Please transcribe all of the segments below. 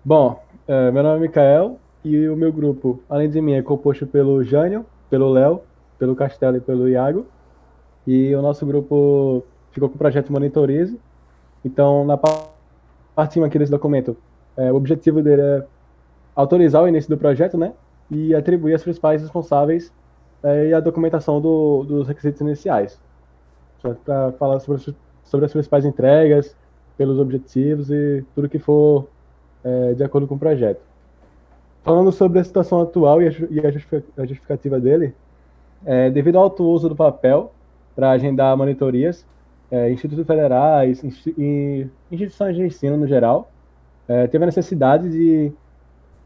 Bom, meu nome é Mikael e o meu grupo, além de mim, é composto pelo Jânio, pelo Léo, pelo Castelo e pelo Iago. E o nosso grupo ficou com o projeto Monitorize. Então, na parte 1 aqui desse documento, o objetivo dele é autorizar o início do projeto, né? E atribuir as principais responsáveis e a documentação dos requisitos iniciais. Para falar sobre as principais entregas, pelos objetivos e tudo que for de acordo com o projeto. Falando sobre a situação atual e a justificativa dele, devido ao alto uso do papel para agendar monitorias, institutos federais e instituições de ensino no geral, teve a necessidade de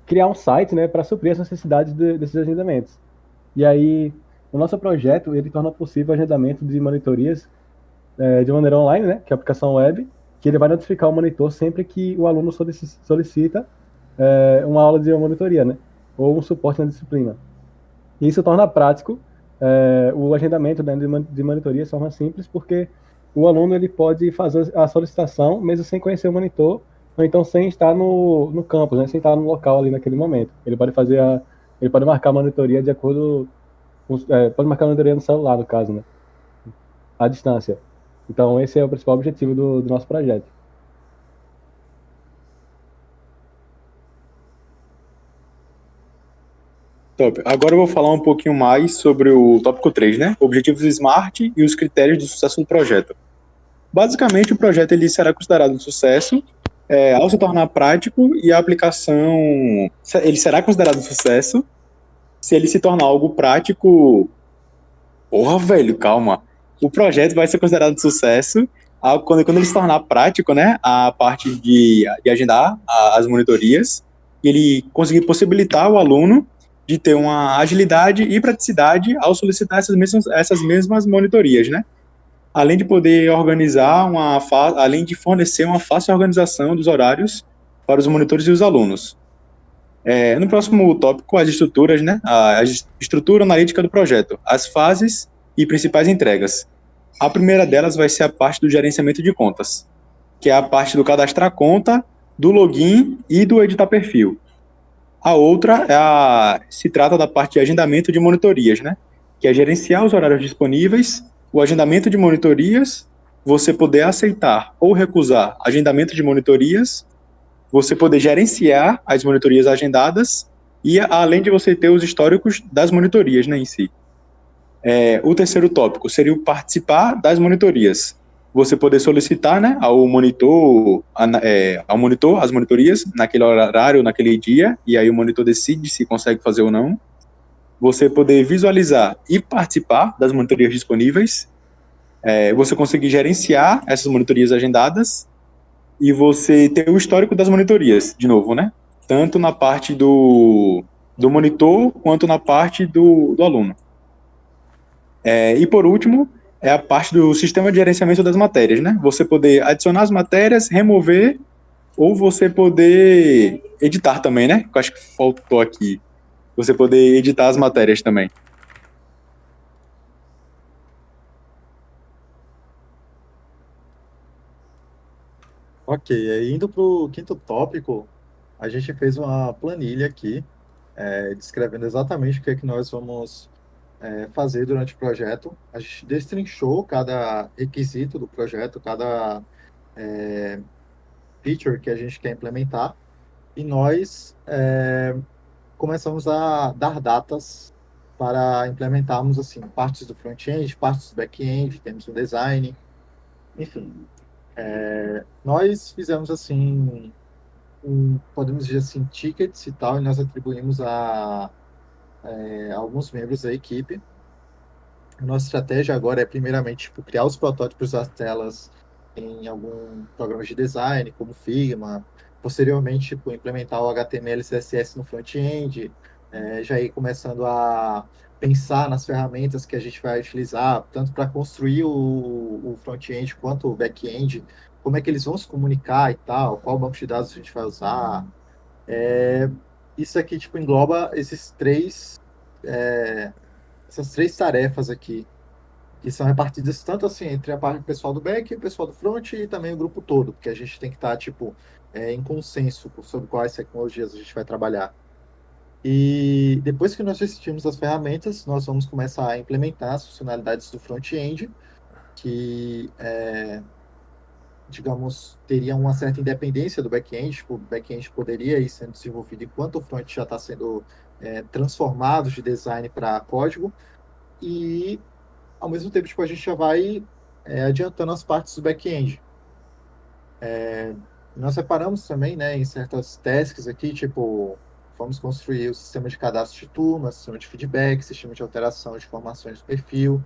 criar um site, né, para suprir as necessidades desses agendamentos. E aí, o nosso projeto ele torna possível o agendamento de monitorias de maneira online, né, que é a aplicação web, que ele vai notificar o monitor sempre que o aluno solicita uma aula de monitoria, né, ou um suporte na disciplina. E isso torna prático o agendamento, né, de monitoria de forma simples, porque o aluno ele pode fazer a solicitação mesmo sem conhecer o monitor, ou então sem estar no campus, né, sem estar no local ali naquele momento. Ele pode marcar a monitoria de acordo pode marcar a monitoria no celular, no caso, né, à distância. Então, esse é o principal objetivo do nosso projeto. Top. Agora eu vou falar um pouquinho mais sobre o tópico 3, né? Objetivos SMART e os critérios de sucesso do projeto. Basicamente, o projeto ele será considerado um sucesso ao se tornar prático e a aplicação ele será considerado um sucesso se ele se tornar algo prático. Porra, velho, calma. O projeto vai ser considerado um sucesso quando ele se tornar prático, né? A parte de agendar as monitorias, ele conseguir possibilitar o aluno de ter uma agilidade e praticidade ao solicitar essas mesmas monitorias, né? Além de poder além de fornecer uma fácil organização dos horários para os monitores e os alunos. No próximo tópico, as estruturas, né? A estrutura analítica do projeto, as fases e principais entregas. A primeira delas vai ser a parte do gerenciamento de contas, que é a parte do cadastrar conta, do login e do editar perfil. A outra se trata da parte de agendamento de monitorias, né? Que é gerenciar os horários disponíveis, o agendamento de monitorias, você poder aceitar ou recusar agendamento de monitorias, você poder gerenciar as monitorias agendadas e além de você ter os históricos das monitorias, né, em si. O terceiro tópico seria o participar das monitorias. Você poder solicitar, né, ao monitor as monitorias naquele horário, naquele dia, e aí o monitor decide se consegue fazer ou não. Você poder visualizar e participar das monitorias disponíveis. Você conseguir gerenciar essas monitorias agendadas e você ter o histórico das monitorias, de novo, né? Tanto na parte do monitor quanto na parte do aluno. E por último, é a parte do sistema de gerenciamento das matérias, né? Você poder adicionar as matérias, remover, ou você poder editar também, né? Que eu acho que faltou aqui. Você poder editar as matérias também. Ok, aí indo para o quinto tópico, a gente fez uma planilha aqui, descrevendo exatamente o que é que nós vamos fazer durante o projeto. A gente destrinchou cada requisito do projeto, cada feature que a gente quer implementar, e nós começamos a dar datas para implementarmos assim partes do front-end, partes do back-end, temos o design, enfim. Nós fizemos assim podemos dizer assim, tickets e tal, e nós atribuímos a alguns membros da equipe. A nossa estratégia agora é, primeiramente, tipo, criar os protótipos das telas em algum programa de design, como Figma. Posteriormente, tipo, implementar o HTML e CSS no front-end, já ir começando a pensar nas ferramentas que a gente vai utilizar, tanto para construir o front-end quanto o back-end, como é que eles vão se comunicar e tal, qual banco de dados a gente vai usar. É, Isso aqui, tipo, engloba é, essas três tarefas aqui. que são repartidas tanto assim entre a parte pessoal do back, o pessoal do front e também o grupo todo, porque a gente tem que estar, tipo, em consenso sobre quais tecnologias a gente vai trabalhar. E depois que nós decidimos as ferramentas, nós vamos começar a implementar as funcionalidades do front-end, que, digamos, teria uma certa independência do back-end. Tipo, o back-end poderia ir sendo desenvolvido enquanto o front já está sendo transformado de design para código. E, ao mesmo tempo, tipo, a gente já vai adiantando as partes do back-end. Nós separamos também, né, em certas tasks aqui, tipo, vamos construir o sistema de cadastro de turma, sistema de feedback, sistema de alteração de informações do perfil,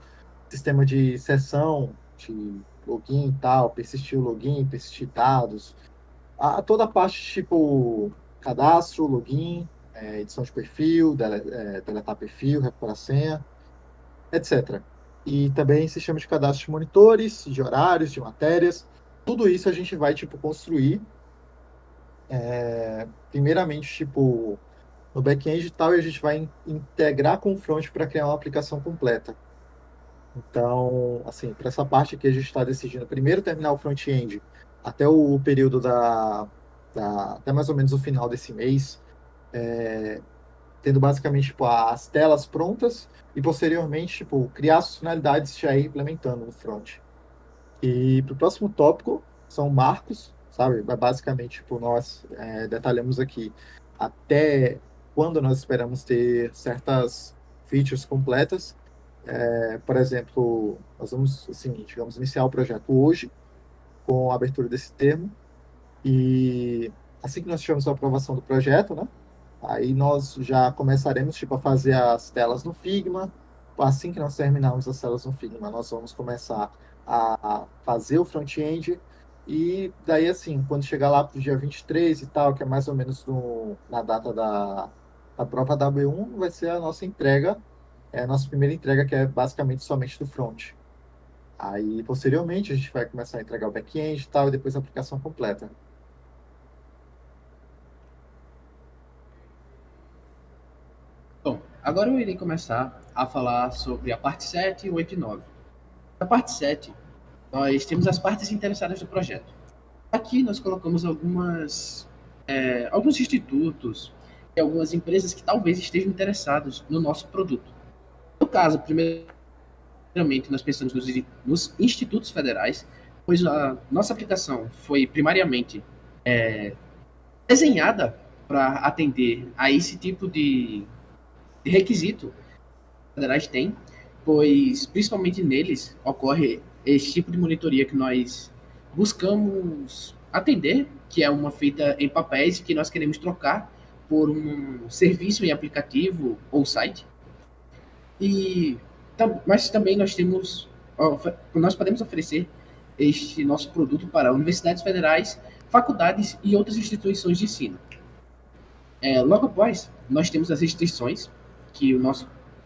sistema de sessão, de login e tal, persistir o login, persistir dados, toda a parte tipo cadastro, login, edição de perfil, deletar perfil, recuperar senha, etc. E também sistema de cadastro de monitores, de horários, de matérias. Tudo isso a gente vai tipo construir primeiramente tipo no back-end e tal, e a gente vai integrar com o front para criar uma aplicação completa. Então, assim, para essa parte aqui a gente está decidindo primeiro terminar o front-end até o período até mais ou menos o final desse mês, tendo basicamente tipo, as telas prontas e posteriormente tipo, criar as funcionalidades e já ir implementando no front. E para o próximo tópico são marcos, sabe? Basicamente, tipo, nós detalhamos aqui até quando nós esperamos ter certas features completas. Por exemplo, nós vamos, assim, digamos, iniciar o projeto hoje, com a abertura desse termo, e assim que nós tivermos a aprovação do projeto, né? Aí nós já começaremos, tipo, a fazer as telas no Figma. Assim que nós terminarmos as telas no Figma, nós vamos começar a fazer o front-end. E daí, assim, quando chegar lá para o dia 23 e tal, que é mais ou menos na data da prova W1, vai ser a nossa entrega, a nossa primeira entrega, que é basicamente somente do front. Aí, posteriormente, a gente vai começar a entregar o back-end e tal, e depois a aplicação completa. Bom, agora eu irei começar a falar sobre a parte 7, 8 e 9. Na parte 7, nós temos as partes interessadas do projeto. Aqui nós colocamos alguns institutos e algumas empresas que talvez estejam interessados no nosso produto. No caso, primeiramente, nós pensamos nos institutos federais, pois a nossa aplicação foi primariamente desenhada para atender a esse tipo de requisito que os federais têm, pois principalmente neles ocorre esse tipo de monitoria que nós buscamos atender, que é uma feita em papéis que nós queremos trocar por um serviço em aplicativo ou site. Mas também nós podemos oferecer este nosso produto para universidades federais, faculdades e outras instituições de ensino. Logo após, nós temos as restrições que,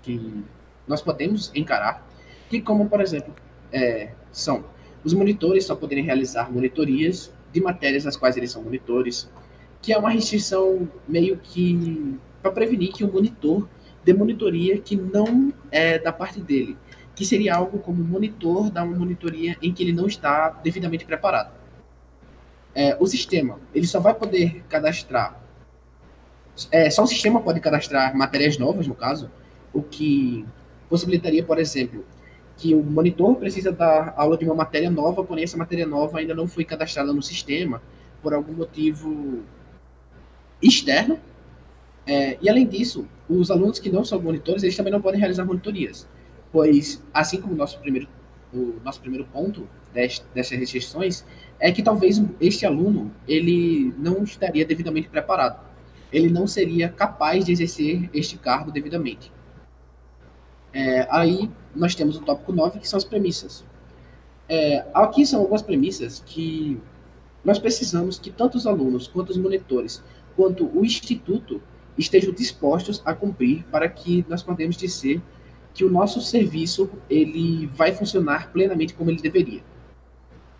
que nós podemos encarar, que como, por exemplo, são os monitores só poderem realizar monitorias de matérias as quais eles são monitores, que é uma restrição meio que para prevenir que o monitor dê monitoria que não é da parte dele, que seria algo como monitor dar uma monitoria em que ele não está devidamente preparado. O sistema ele só vai poder cadastrar só o sistema pode cadastrar matérias novas, no caso, o que possibilitaria, por exemplo, que o monitor precisa dar aula de uma matéria nova, porém essa matéria nova ainda não foi cadastrada no sistema por algum motivo externo. E além disso, os alunos que não são monitores, eles também não podem realizar monitorias, pois assim como o nosso primeiro ponto dessas restrições é que talvez este aluno ele não estaria devidamente preparado, ele não seria capaz de exercer este cargo devidamente. Aí nós temos o tópico 9, que são as premissas. Aqui são algumas premissas que nós precisamos que tanto os alunos, quanto os monitores, quanto o instituto estejam dispostos a cumprir para que nós podemos dizer que o nosso serviço ele vai funcionar plenamente como ele deveria.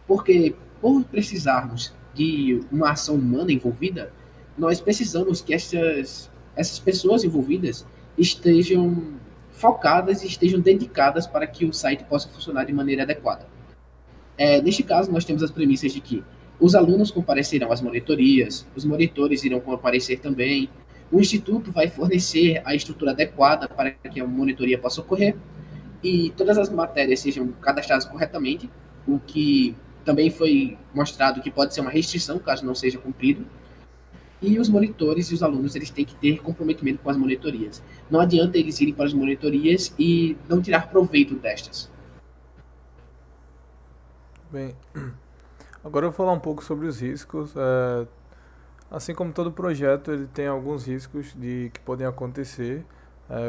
Porque por precisarmos de uma ação humana envolvida, nós precisamos que essas pessoas envolvidas estejam focadas e estejam dedicadas para que o site possa funcionar de maneira adequada. Neste caso, nós temos as premissas de que os alunos comparecerão às monitorias, os monitores irão comparecer também, o instituto vai fornecer a estrutura adequada para que a monitoria possa ocorrer e todas as matérias sejam cadastradas corretamente, o que também foi mostrado que pode ser uma restrição caso não seja cumprido. E os monitores e os alunos eles têm que ter comprometimento com as monitorias. Não adianta eles irem para as monitorias e não tirar proveito destas. Bem, agora eu vou falar um pouco sobre os riscos. Assim como todo projeto, ele tem alguns riscos que podem acontecer,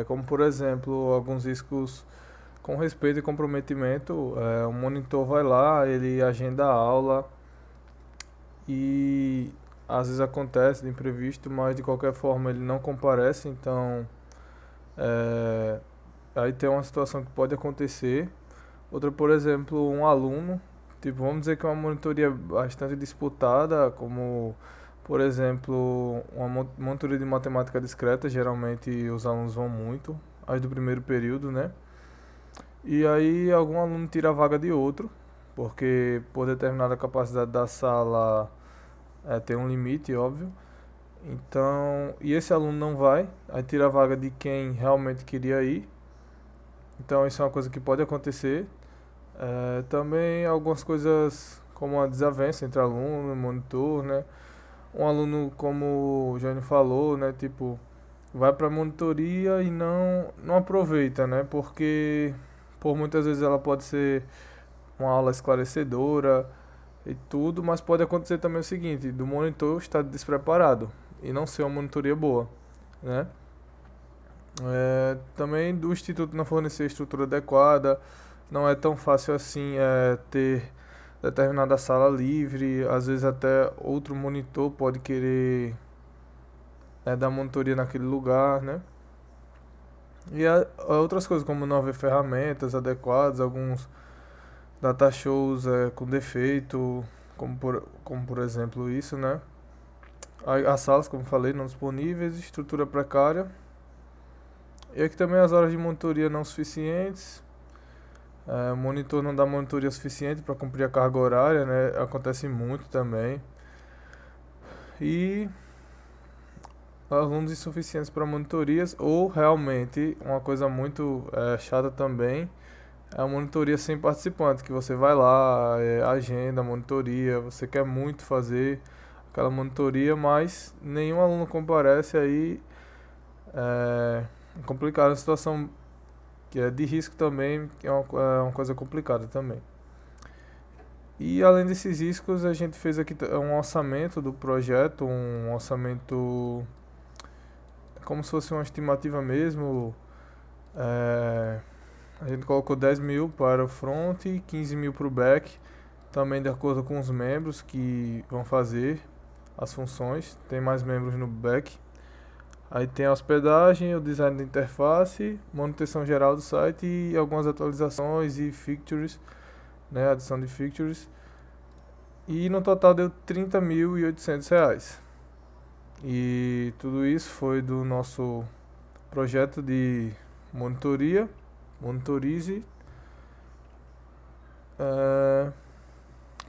como por exemplo, alguns riscos com respeito e comprometimento. O monitor vai lá, ele agenda a aula e às vezes acontece de imprevisto, mas de qualquer forma ele não comparece, então é, aí tem uma situação que pode acontecer. Outra, por exemplo, um aluno, tipo, vamos dizer que é uma monitoria bastante disputada, como, por exemplo, uma monitoria de matemática discreta, geralmente os alunos vão muito, as do primeiro período, né? E aí algum aluno tira a vaga de outro, porque por determinada capacidade da sala tem um limite, óbvio. Então, e esse aluno não vai, aí tira a vaga de quem realmente queria ir. Então isso é uma coisa que pode acontecer. Também algumas coisas como a desavença entre aluno e monitor, né? Um aluno, como o Jânio falou, né? Tipo, vai para a monitoria e não aproveita, né? Porque por muitas vezes ela pode ser uma aula esclarecedora e tudo, mas pode acontecer também o seguinte, do monitor estar despreparado e não ser uma monitoria boa, né? Também do instituto não fornecer estrutura adequada, não é tão fácil assim ter determinada sala livre, às vezes até outro monitor pode querer dar monitoria naquele lugar, né? E há outras coisas, como não haver ferramentas adequadas, alguns data shows com defeito, como por exemplo isso, né? As salas, como falei, não disponíveis, estrutura precária. E aqui também as horas de monitoria não suficientes. O monitor não dá monitoria suficiente para cumprir a carga horária, né? Acontece muito também. E alunos insuficientes para monitorias, ou realmente uma coisa muito chata também é a monitoria sem participante, que você vai lá, agenda a monitoria, você quer muito fazer aquela monitoria, mas nenhum aluno comparece, aí é complicado, a situação que é de risco também, que é uma coisa complicada também. E além desses riscos, a gente fez aqui um orçamento do projeto, um orçamento como se fosse uma estimativa mesmo. A gente colocou 10 mil para o front e 15 mil para o back, também de acordo com os membros que vão fazer as funções. Tem mais membros no back. Aí tem a hospedagem, o design da interface, manutenção geral do site e algumas atualizações e features, né, adição de features. E no total deu R$ 30.800. E tudo isso foi do nosso projeto de monitoria, monitorize.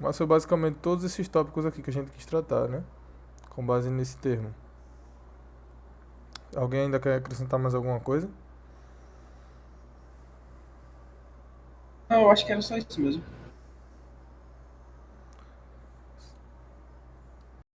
Mas foi basicamente todos esses tópicos aqui que a gente quis tratar, né? Com base nesse termo. Alguém ainda quer acrescentar mais alguma coisa? Não, eu acho que era só isso mesmo.